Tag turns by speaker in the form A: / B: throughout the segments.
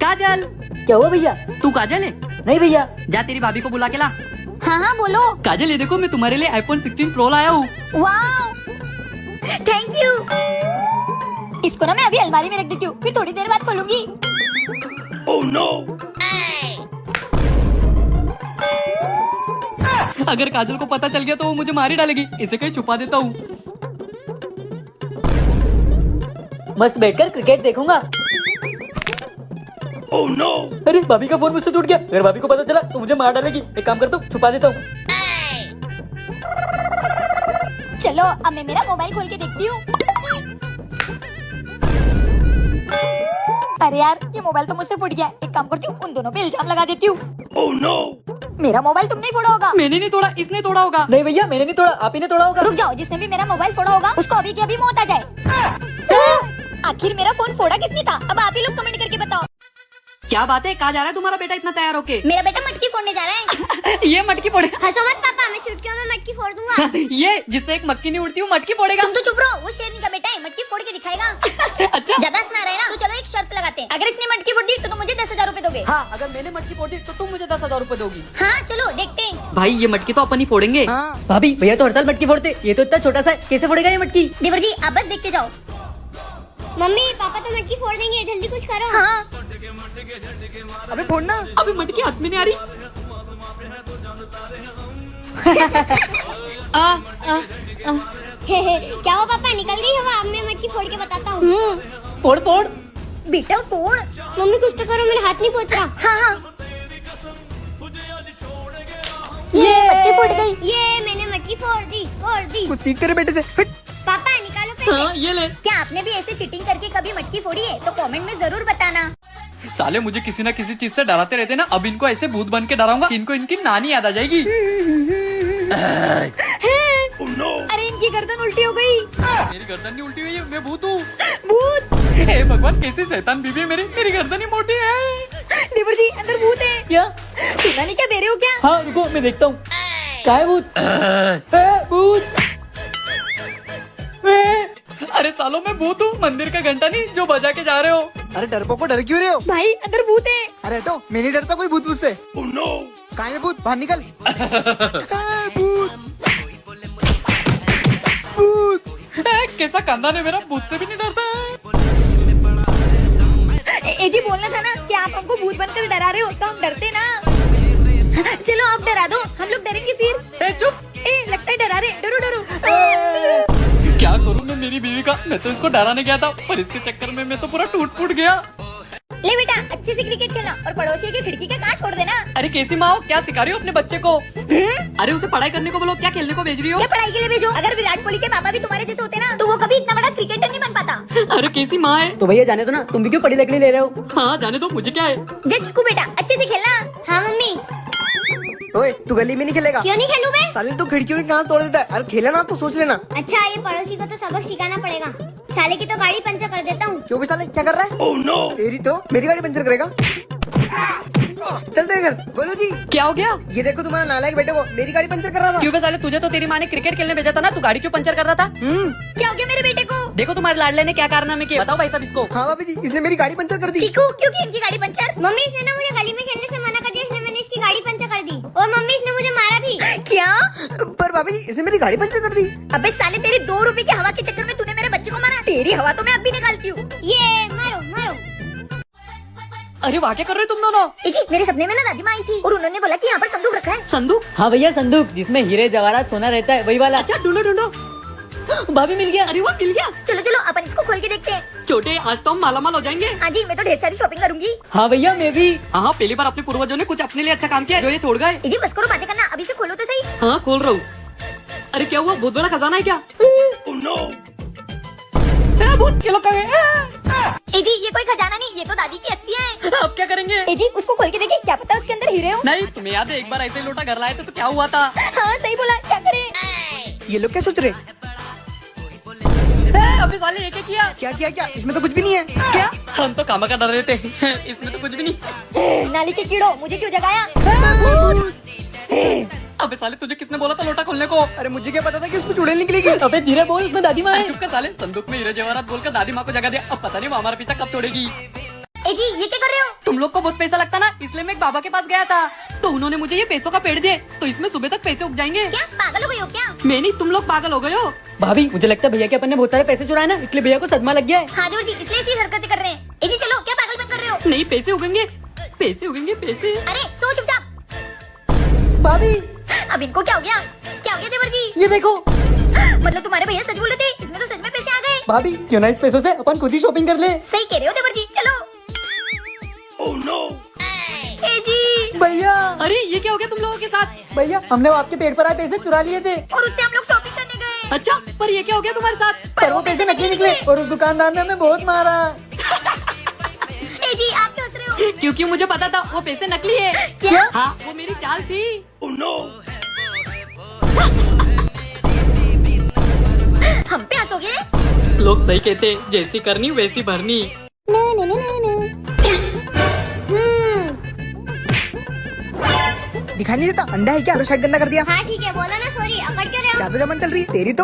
A: काजल।
B: क्या हुआ भैया?
A: तू काजल है?
B: नहीं भैया।
A: जा तेरी भाभी को बुला के ला।
C: हाँ हाँ बोलो।
A: काजल ये देखो, मैं तुम्हारे लिए iPhone 16 Pro लाया हूँ।
C: Wow, thank you. इसको ना मैं अभी अलमारी में रख देती हूँ, फिर थोड़ी देर बाद खोलूंगी।
A: Oh no. अगर काजल को पता चल गया तो वो मुझे मार ही डालेगी। इसे कहीं छुपा देता हूँ।
B: मस्त बैठकर क्रिकेट देखूंगा।
A: Oh no.
B: अरे भाभी का फोन मुझसे टूट गया। अगर भाभी को पता चला तो मुझे मार डालेगी। एक काम करता हूँ, छुपा देता हूँ।
C: चलो अब मैं मेरा मोबाइल खोल के देखती हूँ। अरे यार, ये मोबाइल तो मुझसे फूट गया। एक काम करती हूँ, उन दोनों पे इल्जाम लगा देती हूँ।
A: Oh no.
C: मेरा मोबाइल तुमने ही फोड़ा होगा।
A: मैंने नहीं तोड़ा, इसने तोड़ा होगा।
B: नहीं भैया, मैंने नहीं तोड़ा, आप ही ने तोड़ा होगा।
C: रुक जाओ, जिसने भी मेरा मोबाइल फोड़ा होगा उसको अभी की अभी मौत आ जाए। आखिर मेरा फोन फोड़ा किसने था? अब आप ही लोग कमेंट करके बताओ।
A: क्या बात है, कहाँ जा रहा है तुम्हारा बेटा इतना तैयार होके?
C: मेरा बेटा मटकी फोड़ने जा रहा है।
A: ये मटकी फोड़े।
C: हंसो मत पापा, मैं चुटकियों में मटकी फोड़ दूंगा।
A: ये जिससे एक मक्खी नहीं उड़ती वो मटकी फोड़ेगा।
C: तुम तो चुप रहो, वो शेरनी का बेटा है, मटकी फोड़ के दिखाएगा।
A: अच्छा
C: ज्यादा सुना रहे ना, तो चलो एक शर्त लगाते हैं। अगर इसने मटकी फोड़ दी तो तुम मुझे 10,000 रूपए दोगे।
A: हाँ, अगर मैंने मटकी फोड़ दी तो तुम मुझे 10,000 रूपए दोगी।
C: हाँ चलो देखते हैं।
A: भाई ये मटकी तो अपन ही फोड़ेंगे।
B: भाभी भैया तो हर साल मटकी फोड़ते, ये तो इतना छोटा सा है, कैसे फोड़ेगा ये मटकी?
C: देवर जी आप बस देखते जाओ।
D: मम्मी पापा तो मटकी फोड़ देंगे, जल्दी कुछ करो।
C: हाँ
B: अबे फोड़ना।
A: अभी मटकी हाथ में नहीं आ रही।
D: क्या हो पापा, निकल गई हवा? अब मैं मटकी फोड़ के बताता हूँ।
B: फोड़ फोड़।
C: बेटा फोड़।
D: मम्मी कुछ तो करो, मेरा हाथ नहीं पहुँच रहा।
C: हाँ हाँ, ये मटकी फूट गई।
D: ये मैंने मटकी फोड़ दी।
B: कुछ सीख तेरे बेटे से।
D: पापा निकालो पैसे।
A: हाँ ये ले।
C: क्या आपने भी ऐसे चीटिंग करके कभी मटकी फोड़ी है? तो कमेंट में जरूर बताना।
A: साले मुझे किसी न किसी चीज से डराते रहते ना। अब इनको ऐसे भूत बन के डराऊंगा कि इनको इनकी नानी याद आ जाएगी।
C: अरे इनकी गर्दन उल्टी हो गई।
A: मेरी गर्दन नहीं उल्टी हुई है, मैं भूत हूँ।
C: भूत।
A: हे भगवान, कैसी शैतान बीवी है मेरी गर्दन ही मोटी है।
C: देवर जी अंदर भूत है।
B: क्या?
C: सुना नहीं क्या दे रहे हो क्या?
B: हाँ रुको, मैं देखता हूँ। क्या है भूत? भूत।
A: अरे सालों मैं भूत हूँ, मंदिर का घंटा नहीं जो बजा के जा रहे हो।
E: अरे डरपोको डर क्यों रहे हो?
C: भाई अंदर भूत है।
E: अरे हटो, मैं नहीं डरता कोई भूत से। कहाँ है भूत? बाहर निकल। भूत भूत।
A: कैसा खानदान है मेरा, भूत से भी नहीं डरता है।
C: ए जी बोलना था ना कि आप हमको भूत बनकर डरा रहे हो, तो हम डरते ना। चलो आप डरा दो, हम लोग डरेंगे फिर।
A: चुप।
C: लगता है डरा रहे। डरो डरो।
A: क्या करूँ मैं मेरी बीवी का? मैं तो इसको डराने गया था, पर इसके चक्कर में मैं तो पूरा टूट फूट गया।
C: ले बेटा अच्छे से क्रिकेट खेलना और पड़ोसी की खिड़की का कांच छोड़ देना।
A: अरे कैसी माँ हो, क्या सिखा रही हो अपने बच्चे को? अरे उसे पढ़ाई करने को बोलो, क्या खेलने को भेज रही हो?
C: क्या पढ़ाई के लिए भेजो? अगर विराट कोहली के पापा भी तुम्हारे जैसे होते ना तो वो कभी इतना बड़ा क्रिकेटर नहीं बन पाता।
A: अरे कैसी माँ है?
B: तो भैया जाने दो ना, तुम भी क्यों पढ़ी लिखी ले रहे हो?
A: हाँ जाने दो, मुझे क्या है।
C: जय चिक्कू बेटा अच्छे से खेलना।
D: हाँ मम्मी।
E: ओए तू गली में नहीं खेलेगा?
D: क्यों नहीं खेलूं बे?
E: साले तू खिड़कियों के कांच तोड़ देता है। अरे खेला ना तो सोच लेना।
D: अच्छा ये पड़ोसी को तो सबक सिखाना पड़ेगा। साले की तो गाड़ी पंचर कर देता हूँ।
E: क्यों भी साले क्या कर रहा है? Oh no. तेरी तो मेरी गाड़ी पंचर करेगा। चल तेरे घर। बोलो जी
A: क्या हो गया?
E: ये देखो तुम्हारा नालायक बेटे को मेरी गाड़ी पंचर कर रहा था।
A: क्यों बे साले, तुझे तो तेरी माँ ने क्रिकेट खेलने भेजा था ना, तू गाड़ी क्यों पंचर कर रहा था?
C: क्या हो गया मेरे बेटे को?
A: देखो तुम्हारे लाडले ने क्या कारनामे किए, बताओ भाई साहब इसको।
E: हाँ भाभी जी, इसने मेरी गाड़ी पंचर कर दी।
C: चिक्कू क्यों की इनकी गाड़ी पंचर?
D: मम्मी इसने ना मुझे गली में खेलने से मना कर दिया, इसलिए मैंने इसकी गाड़ी पंचर कर दी। और मम्मी इसने मुझे मारा भी।
C: क्या?
E: पर भाभी जी इसने मेरी गाड़ी पंचर कर दी।
C: अबे साले तेरी 2 रुपए की हवा के चक्कर में तूने मेरे बच्चे को मारा। तेरी हवा तो मैं अब भी निकालती हूँ।
D: ये मारो मारो।
A: अरे वाह क्या कर रहे हो तुम दोनों?
C: जी मेरे सपने में ना दादी माँ आई थी और उन्होंने बोला कि यहाँ पर संदूक रखा है।
A: संदूक?
B: हाँ भैया, संदूक जिसमें हीरे जवाहरात सोना रहता है, वही वाला।
A: अच्छा ढूंढो ढूंढो।
B: भाभी मिल गया।
A: अरे वाह मिल गया।
C: चलो चलो अपन इसको खोल के देखते हैं।
A: छोटे आज तो हम मालामाल हो जाएंगे।
C: हाँ जी मैं तो ढेर सारी शॉपिंग करूंगी।
B: हाँ भैया मैं भी।
A: हाँ पहली बार अपने पूर्वजों ने कुछ अपने लिए अच्छा काम किया जो ये छोड़ गए।
C: जी बस करो बातें करना, अभी से खोलो तो सही।
A: हाँ खोल रहा हूँ। अरे क्या हुआ, बहुत बड़ा खजाना है क्या? भूत, ये लोग कहाँ गए?
C: जी ये कोई खजाना नहीं, ये तो दादी की अस्थि है।
A: अब क्या करेंगे?
C: जी उसको खोल के देखिए, क्या पता उसके अंदर हीरे हो।
A: नहीं तुम्हें याद है एक बार ऐसे ही लोटा घर लाए थे तो क्या हुआ था?
C: हाँ सही बोला, क्या करें?
E: ये लोग क्या सोच रहे?
A: अबे साले ये क्या किया?
E: क्या किया क्या? इसमें तो कुछ भी नहीं है।
A: क्या? हम तो कामा का डर रहे थे। इसमें तो कुछ भी नहीं।
C: नाली के कीड़ो मुझे क्यों जगाया?
A: अबे साले तुझे किसने बोला था लोटा खोलने को?
E: अरे मुझे क्या पता था कि उसमें चुड़ैल निकलेगी।
B: अबे धीरे बोल, उसमें दादी माँ है।
A: चुप कर साले, संदूक में हीरे जवाहरात बोलकर दादी माँ को जगा दिया। अब पता नहीं वो हमारा पीछा कब छोड़ेगी।
D: ए जी ये क्या कर रहे हो?
A: तुम लोग को बहुत पैसा लगता ना, इसलिए मैं एक बाबा के पास गया था, तो उन्होंने मुझे ये पैसों का पेड़ दिए, तो इसमें सुबह तक पैसे उग जाएंगे।
D: क्या पागल हो गई हो क्या?
A: मैं नहीं, तुम लोग पागल हो गए हो।
B: भाभी मुझे लगता है भैया के अपन ने बहुत सारे पैसे चुराए ना, इसलिए भैया को सदमा लग गया है।
D: हाँ देवर जी इसलिए ऐसी हरकतें कर रहे हैं। ए जी चलो, क्या पागलपन कर रहे हो?
A: नहीं, पैसे उगेंगे, पैसे उगेंगे, पैसे।
D: अरे सो चुपचाप।
B: भाभी
D: अब इनको क्या हो गया? क्या हो गया देवर जी?
B: ये देखो।
D: मतलब तुम्हारे भैया सच बोले थे, इसमें तो सच में पैसे आ गए।
B: भाभी क्यों ना इस पैसों से अपन खुद ही शॉपिंग कर ले।
D: सही कह रहे हो देवर जी, चलो। ए जी
B: भैया
A: अरे ये क्या हो गया तुम लोगों के साथ?
B: भैया हमने वो आपके पेट पर आए पैसे चुरा लिए थे,
D: और उससे हम लोग शॉपिंग करने गए।
A: अच्छा, पर ये क्या हो गया तुम्हारे साथ?
B: पर वो पैसे नकली निकले और उस दुकानदार ने हमें बहुत मारा।
D: ए जी आप क्यों हंस रहे हो?
A: क्योंकि मुझे पता था वो पैसे नकली है।
D: क्या?
A: हाँ, वो मेरी चाल थी।
C: हम पे हंसोगे?
A: लोग सही कहते, जैसी करनी वैसी भरनी।
E: दिखाई नहीं देता, अंधा है क्या? शर्ट गंदा कर दिया।
D: हाँ ठीक है, बोलो ना सॉरी। अकड़ क्यों रहे हो?
E: जादू जमन चल रही है तेरी तो।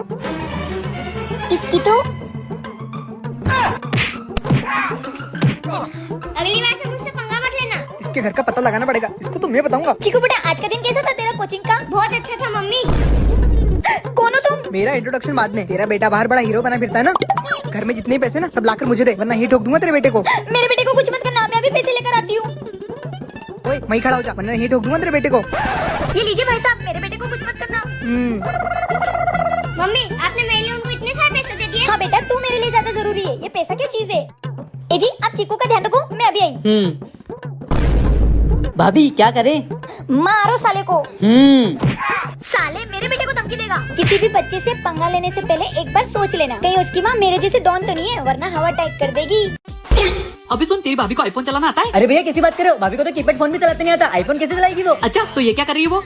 D: इसकी तो अगली बार से मुझसे पंगा मत लेना।
E: इसके घर का पता लगाना पड़ेगा, इसको तो मैं बताऊंगा।
C: चिकू बेटा आज का दिन कैसा था तेरा कोचिंग का?
D: बहुत अच्छा था मम्मी।
C: कौन हो तुम?
E: मेरा इंट्रोडक्शन बाद में। तेरा बेटा बाहर बड़ा हीरो बना फिरता है ना, घर में जितने पैसे ना सब लाकर मुझे दे, वरना ही ठोक दूंगा तेरे बेटे को।
C: मेरे बेटे को कुछ मत करना, मैं अभी पैसे लेकर आती हूँ।
E: ओए वहीं खड़ा हो जा, वरना ही ठोक दूंगा तेरे बेटे को।
C: ये लीजिए भाई साहब, मेरे बेटे को कुछ मत करना।
D: मम्मी आपने मेरे लिए उनको इतने सारे पैसे दे दिए।
C: हाँ बेटा तू मेरे लिए ज्यादा जरूरी है, ये पैसा क्या चीज है? ए जी आप चीकू का ध्यान रखो, मैं अभी आई।
B: भाभी क्या करें?
C: मारो साले को। साले मेरे बेटे को धमकी देगा। किसी भी बच्चे से पंगा लेने से पहले एक बार सोच लेना, कहीं उसकी माँ मेरे जैसे डॉन तो नहीं है, वरना हवा टाइट कर देगी।
A: अभी सुन, तेरी भाभी को आईफोन चलाना आता है?
B: अरे भैया कैसी बात कर रहे हो? भाभी को तो कीपैड फोन भी चलाते नहीं आता, आईफोन कैसे चलाएगी वो?
A: अच्छा, तो ये क्या कर रही है वो?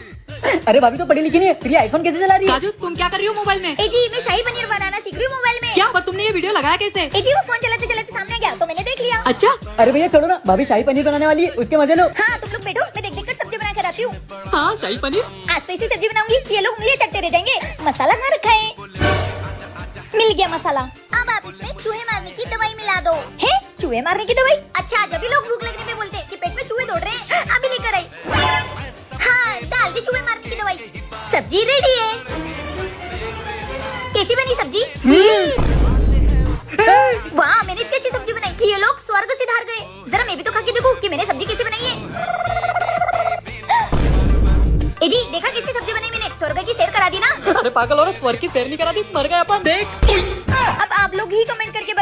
B: अरे भाभी तो पढ़ी लिखी नहीं है, फिर ये आईफोन कैसे चला रही है?
A: काजू, तुम क्या कर रही हो मोबाइल में?
C: ए जी मैं शाही पनीर बनाना सीख रही हूँ मोबाइल में।
A: क्या? पर तुमने ये वीडियो लगाया कैसे?
C: ए जी वो फोन चलाते चलाते सामने आ गया तो मैंने देख लिया।
A: अच्छा।
B: अरे भैया छोड़ो ना, भाभी शाही पनीर बनाने वाली है, उसके मजे लो।
C: हाँ तुम लोग बैठो, मैं देख देख कर सब्जी बना कर आती हूँ।
A: हाँ, शाही पनीर।
C: आज तो ऐसी सब्जी बनाऊंगी कि ये लोग मुझे चट्टे रह जाएंगे। मसाला कहाँ रखा है? मिल गया मसाला। अब आप इसमें चूहे मारने की दवाई मिला दो। है चूहे मारने की दवाई? अच्छा जब भी लोग भूख लगने पे बोलते हैं कि पेट में चूहे दौड़ रहे हैं, अभी लेकर आई। हाँ डाल दी चूहे मारने की दवाई। सब्जी रेडी है। कैसी बनी सब्जी? वाह मैंने इतनी अच्छी सब्जी बनाई कि ये लोग स्वर्ग से धार गए। जरा मैं भी तो खा के देखूं कि मैंने सब्जी कैसे बनाई है। ए जी देखा कैसी सब्जी बनाई मैंने? स्वर्ग की सैर करा दी ना।
A: अरे पागल औरत, स्वर्ग की सैर नहीं करा दी, मर गए अपन। देख
C: अब आप लोग ही कमेंट करके